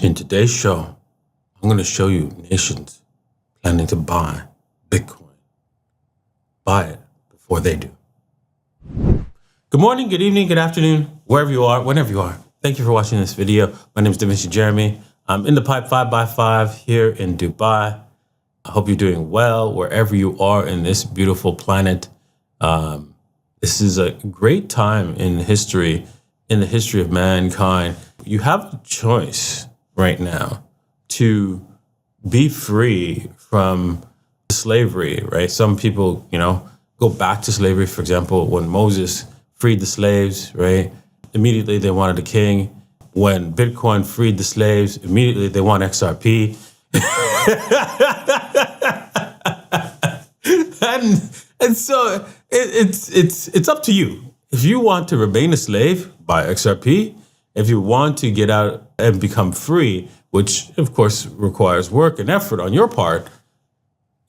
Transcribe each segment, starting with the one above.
In today's show, I'm going to show you nations planning to buy Bitcoin. Buy it before they do. Good morning, good evening, good afternoon, wherever you are, whenever you are. Thank you for watching this video. My name is DaVinci Jeremy. I'm in the pipe 5x5 here in Dubai. I hope you're doing well wherever you are in this beautiful planet. This is a great time in history, in the history of mankind. You have a choice right now to be free from slavery, right? Some people, go back to slavery. For example, when Moses freed the slaves, right? Immediately they wanted a king. When Bitcoin freed the slaves, immediately they want XRP. and so it's up to you. If you want to remain a slave, buy XRP. If you want to get out and become free, which of course requires work and effort on your part,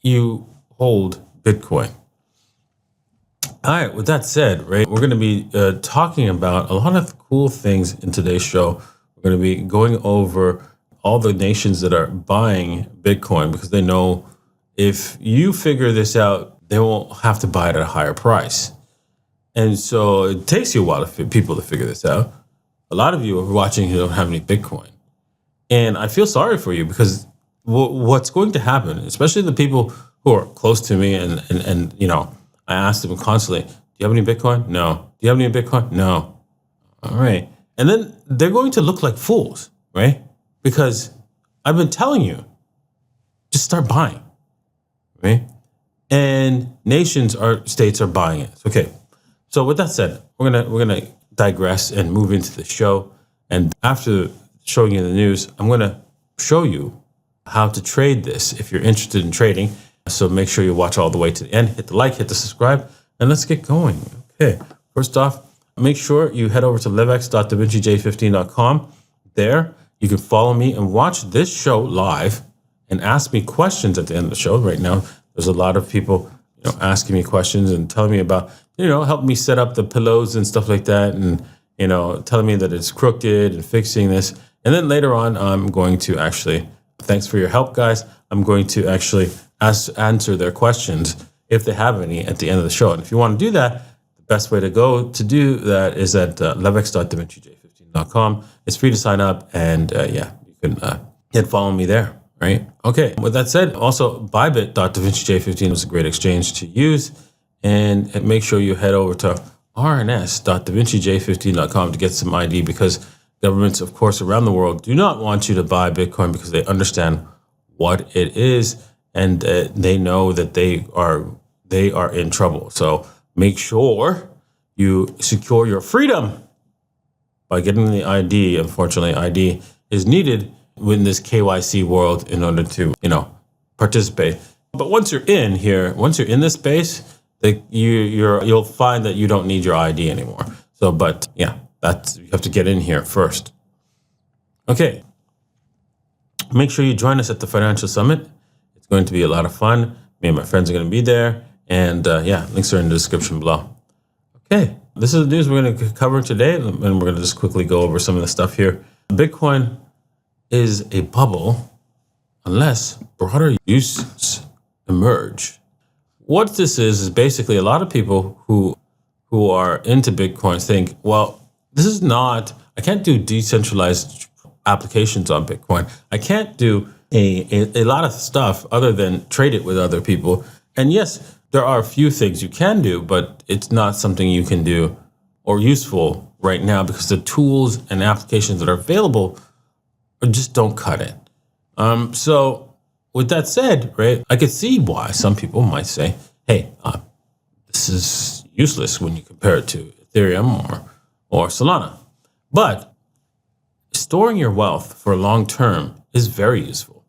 you hold Bitcoin. All right, with that said, right, we're going to be talking about a lot of cool things in today's show. We're going to be going over all the nations that are buying Bitcoin because they know if you figure this out, they won't have to buy it at a higher price. And so it takes you a while for people to figure this out. A lot of you are watching who don't have any Bitcoin. And I feel sorry for you because what's going to happen, especially the people who are close to me and I ask them constantly, do you have any Bitcoin? No. Do you have any Bitcoin? No. All right. And then they're going to look like fools, right? Because I've been telling you, just start buying, right? And states are buying it. Okay. So with that said, we're gonna digress and move into the show. And after showing you the news, I'm gonna show you how to trade this if you're interested in trading. So make sure you watch all the way to the end. Hit the like, hit the subscribe, and let's get going. Okay. First off, make sure you head over to livex.davincij15.com. There, you can follow me and watch this show live and ask me questions at the end of the show. Right now, there's a lot of people, asking me questions and telling me about, help me set up the pillows and stuff like that, and telling me that it's crooked and fixing this. And then later on, I'm going to actually, thanks for your help, guys. I'm going to actually answer their questions if they have any at the end of the show. And if you want to do that, the best way to go to do that is at livex.davincij15.com. It's free to sign up, and you can follow me there. Right. Okay. With that said, also Bybit.davincij15 is a great exchange to use, and make sure you head over to rns.davincij15.com to get some ID, because governments, of course, around the world do not want you to buy Bitcoin because they understand what it is, and they know that they are in trouble. So make sure you secure your freedom by getting the ID. Unfortunately, ID is needed in this KYC world in order to, participate. But once you're in this space, you'll find that you don't need your ID anymore. So, but yeah, you have to get in here first. Okay. Make sure you join us at the Financial Summit. It's going to be a lot of fun. Me and my friends are going to be there. And links are in the description below. Okay. This is the news we're going to cover today. And we're going to just quickly go over some of the stuff here. Bitcoin is a bubble unless broader uses emerge. What this is basically a lot of people who are into Bitcoin think, well, I can't do decentralized applications on Bitcoin. I can't do a lot of stuff other than trade it with other people. And yes, there are a few things you can do, but it's not something you can do or useful right now because the tools and applications that are available just don't cut it. So with that said, right, I could see why some people might say, hey, this is useless when you compare it to Ethereum or Solana. But storing your wealth for long term is very useful,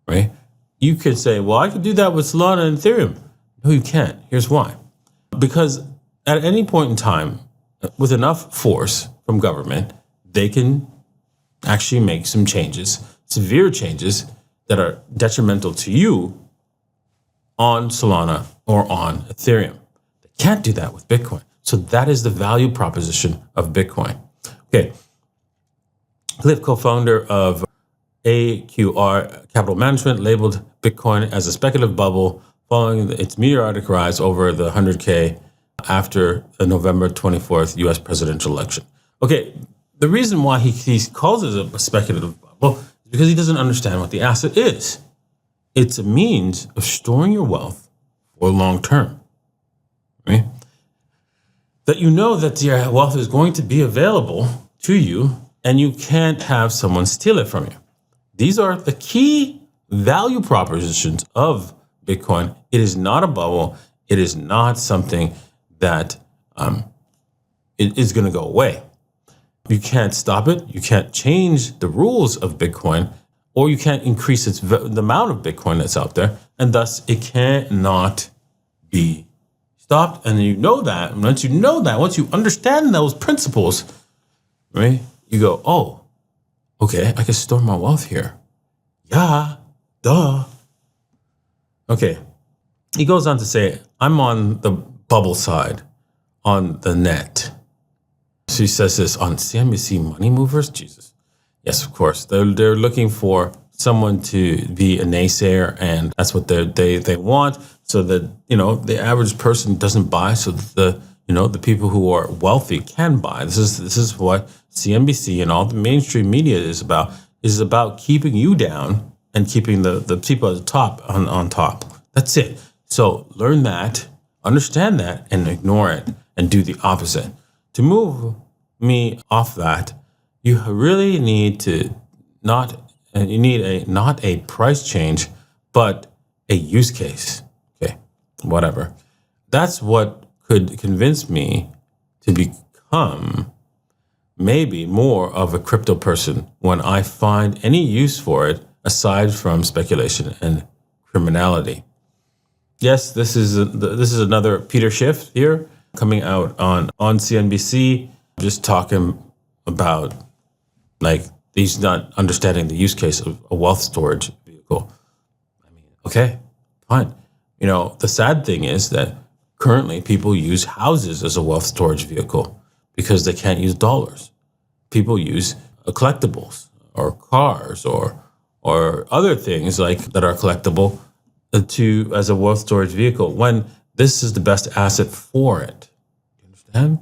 right? You could say, well, I could do that with Solana and Ethereum. No, you can't. Here's why. Because at any point in time, with enough force from government, they can actually make some changes, severe changes that are detrimental to you on Solana or on Ethereum. They can't do that with Bitcoin. So that is the value proposition of Bitcoin. Okay. Cliff, co-founder of AQR Capital Management labeled Bitcoin as a speculative bubble following its meteoric rise over the 100K after the November 24th U.S. presidential election. Okay, the reason why he calls it a speculative bubble is because he doesn't understand what the asset is. It's a means of storing your wealth for long term, right? That you know that your wealth is going to be available to you and you can't have someone steal it from you. These are the key value propositions of Bitcoin. It is not a bubble. It is not something that it is going to go away. You can't stop it. You can't change the rules of Bitcoin, or you can't increase the amount of Bitcoin that's out there, and thus it cannot be stopped. And you know that. And once you understand those principles, right, you go, oh, okay, I can store my wealth here. Yeah, duh. Okay. He goes on to say, I'm on the bubble side, on the net. So he says this on CNBC Money Movers. Jesus. Yes, of course. They're looking for someone to be a naysayer, and that's what they want, so that, the average person doesn't buy, so that the people who are wealthy can buy. This is what CNBC and all the mainstream media is about. Is about keeping you down and keeping the people at the top on top. That's it. So learn that, understand that, and ignore it, and do the opposite. To move me off that, you really need to not a price change, but a use case. Okay, whatever. That's what could convince me to become maybe more of a crypto person when I find any use for it aside from speculation and criminality. Yes, this is another Peter Schiff here coming out on CNBC, just talking about he's not understanding the use case of a wealth storage vehicle. I mean, okay, fine. The sad thing is that currently people use houses as a wealth storage vehicle because they can't use dollars. People use collectibles or cars or other things that are collectible as a wealth storage vehicle, when this is the best asset for it. You understand?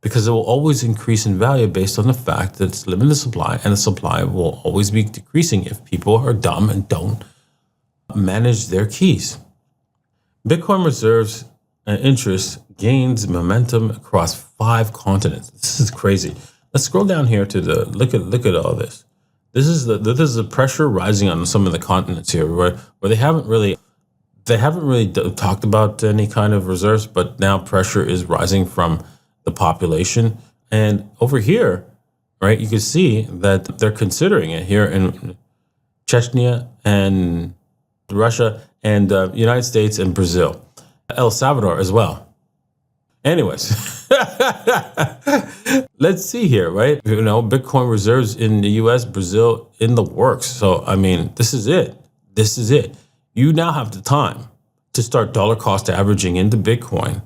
Because it will always increase in value based on the fact that it's limited supply, and the supply will always be decreasing if people are dumb and don't manage their keys. Bitcoin reserves and interest gains momentum across 5 continents. This is crazy. Let's scroll down here to look at all this. This is the pressure rising on some of the continents here, where they haven't really talked about any kind of reserves, but now pressure is rising from the population. And over here, right, you can see that they're considering it here in Chechnya and Russia and United States and Brazil, El Salvador as well. Anyways, let's see here, right? Bitcoin reserves in the US, Brazil, in the works. So, I mean, this is it. This is it. You now have the time to start dollar cost averaging into Bitcoin,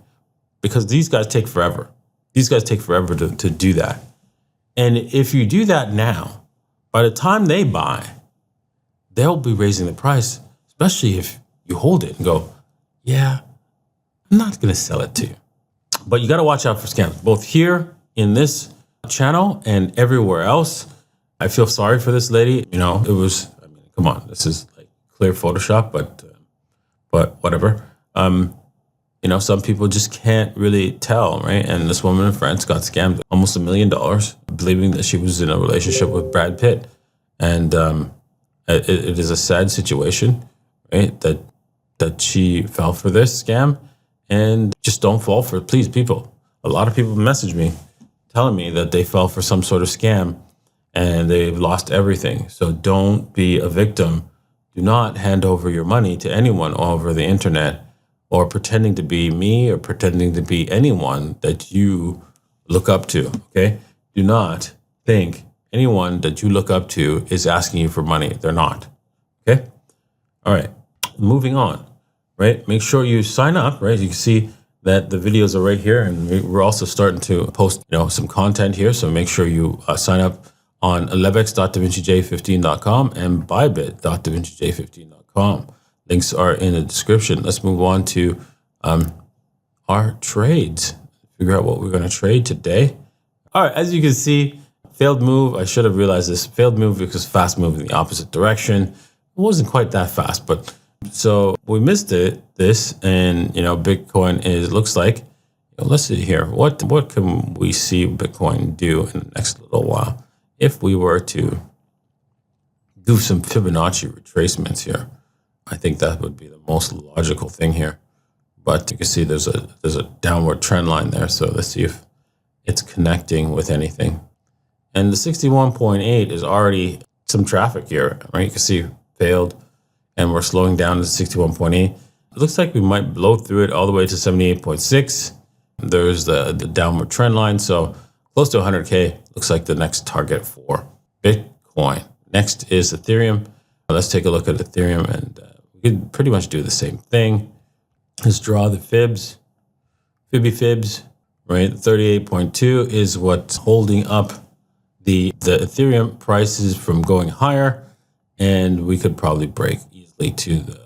because these guys take forever. These guys take forever to do that. And if you do that now, by the time they buy, they'll be raising the price, especially if you hold it and go, yeah, I'm not going to sell it to you. But you got to watch out for scams, both here in this channel and everywhere else. I feel sorry for this lady. Come on, this is clear Photoshop, but whatever. Some people just can't really tell, right? And this woman in France got scammed almost $1 million, believing that she was in a relationship with Brad Pitt. And it is a sad situation, right? That she fell for this scam. And just don't fall for it, please, people. A lot of people message me telling me that they fell for some sort of scam and they've lost everything. So don't be a victim. Do not hand over your money to anyone over the internet, or pretending to be me or pretending to be anyone that you look up to, okay? Do not think anyone that you look up to is asking you for money. They're not, okay? All right, moving on. Right? Make sure you sign up, right? You can see that the videos are right here, and we're also starting to post, some content here. So make sure you sign up on levex.davincij15.com and bybit.davincij15.com. Links are in the description. Let's move on to our trades. Figure out what we're going to trade today. All right, as you can see, failed move. I should have realized this. Failed move because fast move in the opposite direction. It wasn't quite that fast, but so we missed this, and Bitcoin looks like. Let's see here. What can we see Bitcoin do in the next little while? If we were to do some Fibonacci retracements here, I think that would be the most logical thing here. But you can see there's a downward trend line there. So let's see if it's connecting with anything. And the 61.8 is already some traffic here, right? You can see failed, and we're slowing down to 61.8. It looks like we might blow through it all the way to 78.6. There's the downward trend line. So close to 100K looks like the next target for Bitcoin. Next is Ethereum. Let's take a look at Ethereum, and we can pretty much do the same thing. Let's draw the fibs, right? 38.2 is what's holding up the Ethereum prices from going higher, and we could probably break easily to the,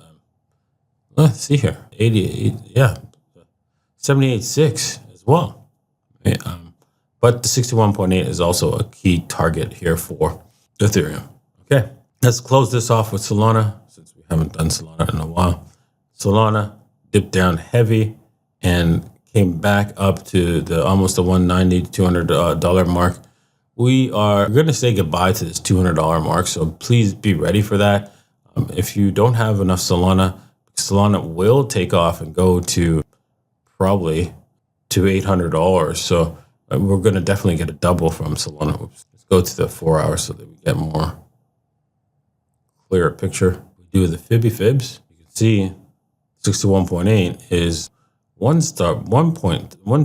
let's see here, 88, yeah, 78.6 as well. Right? But the 61.8 is also a key target here for Ethereum. Okay, let's close this off with Solana, since we haven't done Solana in a while. Solana dipped down heavy and came back up to the almost the $190 to $200 mark. We are going to say goodbye to this $200 mark, so please be ready for that. If you don't have enough Solana will take off and go to probably to $800. So we're going to definitely get a double from Solana. Oops. Let's go to the 4 hours so that we get more clearer picture. We do the fibs. You can see 61.8 is one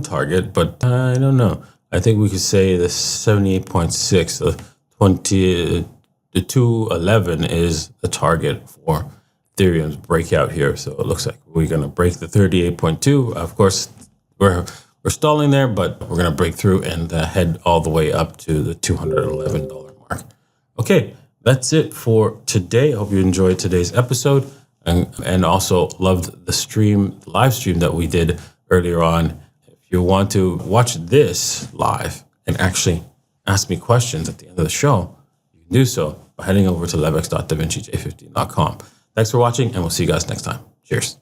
target, but I don't know. I think we could say the 78.6, the 211 is the target for Ethereum's breakout here. So it looks like we're going to break the 38.2. Of course, we're stalling there, but we're going to break through and head all the way up to the $211 mark. Okay, that's it for today. I hope you enjoyed today's episode and also loved the live stream that we did earlier on. If you want to watch this live and actually ask me questions at the end of the show, you can do so by heading over to levex.davincij15.com. Thanks for watching, and we'll see you guys next time. Cheers.